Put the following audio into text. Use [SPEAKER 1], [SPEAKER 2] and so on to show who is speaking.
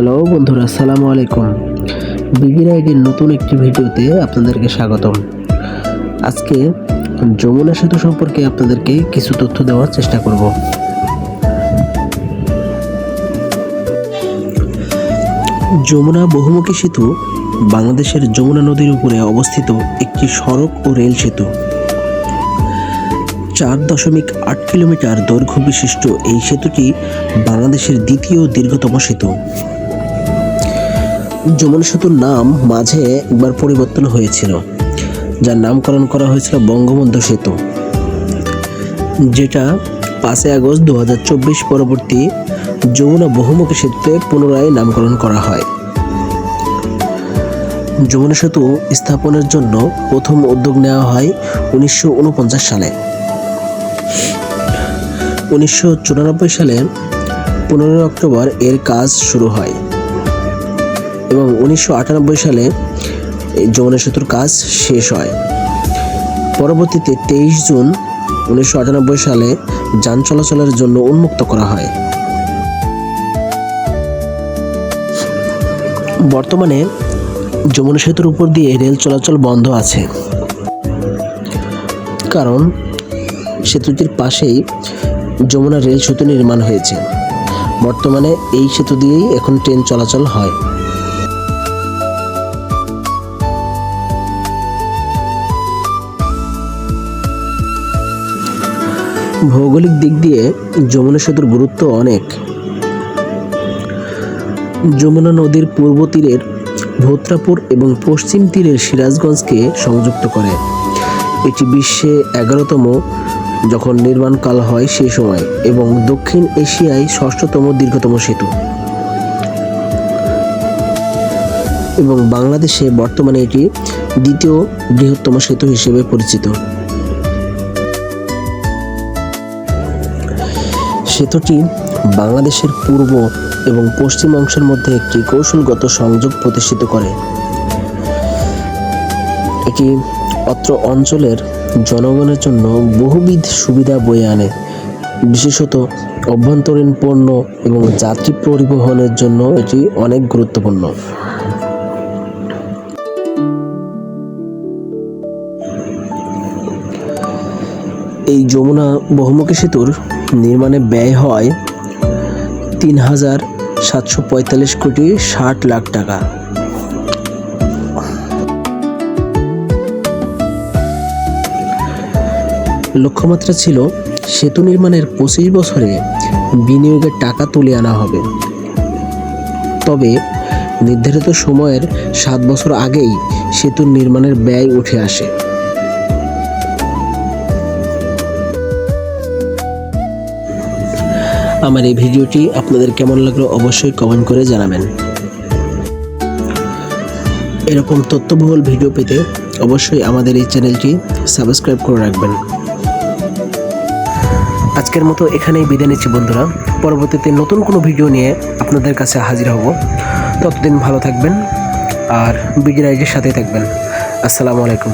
[SPEAKER 1] Hello বন্ধুরা, আসসালামু আলাইকুম। বিগির আইডির নতুন একটি ভিডিওতে আপনাদেরকে স্বাগতম। আজকে যমুনা সেতু সম্পর্কে আপনাদেরকে কিছু তথ্য দেওয়ার চেষ্টা করব। যমুনা বহুমুখী সেতু বাংলাদেশের যমুনা নদীর উপরে অবস্থিত একটি সড়ক ও রেল সেতু। 4.8 কিলোমিটার দৈর্ঘ্য বিশিষ্ট এই সেতুটি বাংলাদেশের দ্বিতীয় দীর্ঘতম সেতু। যমুনা সেতুর নাম মাঝে একবার পরিবর্তন হয়েছিল, যার নামকরণ করা হয়েছিল বঙ্গবন্ধু সেতু, যেটা 5 আগস্ট 2024 পরবর্তী যমুনা বহুমুখী সেতুতে পুনরায় নামকরণ করা হয়। যমুনা সেতু স্থাপনের জন্য প্রথম উদ্যোগ নেওয়া হয় 1949 সালে। 1994 সালে 15 অক্টোবর এর কাজ শুরু হয় এবং 1998 সালে যমুনা সেতুর কাজ শেষ হয়। পরবর্তীতে 23 জুন 1998 সালে যান চলাচলের জন্য উন্মুক্ত করা হয়। বর্তমানে যমুনা সেতুর উপর দিয়ে রেল চলাচল বন্ধ আছে, কারণ সেতুটির পাশেই যমুনা রেল সেতু নির্মাণ হয়েছে। বর্তমানে এই সেতু দিয়েই এখন ট্রেন চলাচল হয়। ভৌগোলিক দিক দিয়ে যমুনা সেতুর গুরুত্ব অনেক। যমুনা নদীর পূর্ব তীরের ভোত্রাপুর এবং পশ্চিম তীরের সিরাজগঞ্জকে সংযুক্ত করে। এটি বিশ্বে 11তম যখন নির্মাণকাল হয় সেই সময়, এবং দক্ষিণ এশিয়ায় 6ষ্ঠতম দীর্ঘতম সেতু, এবং বাংলাদেশে বর্তমানে এটি দ্বিতীয় বৃহত্তম সেতু হিসেবে পরিচিত। সেতুটি বাংলাদেশের পূর্ব এবং পশ্চিম অংশের মধ্যে একটি কৌশলগত সংযোগ প্রতিষ্ঠিত করে। এটি অত্র অঞ্চলের জনগণের জন্য বহুবিধ সুবিধা বয়ে আনে, বিশেষত অভ্যন্তরীণ পণ্য এবং যাত্রী পরিবহনের জন্য এটি অনেক গুরুত্বপূর্ণ। এই যমুনা বহুমুখী সেতুর নির্মাণে ব্যয় হয় 3,745 কোটি 60 লাখ টাকা। লক্ষ্যমাত্রা ছিল সেতু নির্মাণের 25 বছরে বিনিয়োগের টাকা তুলে আনা হবে, তবে নির্ধারিত সময়ের 7 বছর আগেই সেতুর নির্মাণের ব্যয় উঠে আসে। আমার এই ভিডিওটি আপনাদের কেমন লাগলো অবশ্যই কমেন্ট করে জানাবেন। এরকম তথ্যবহুল ভিডিও পেতে অবশ্যই আমাদের এই চ্যানেলটি সাবস্ক্রাইব করে রাখবেন। আজকের মতো এখানেই বিদায় নিচ্ছি বন্ধুরা। পরবর্তীতে নতুন কোনো ভিডিও নিয়ে আপনাদের কাছে হাজির হব। ততদিন ভালো থাকবেন আর বিগির আইডির সাথেই থাকবেন। আসসালামু আলাইকুম।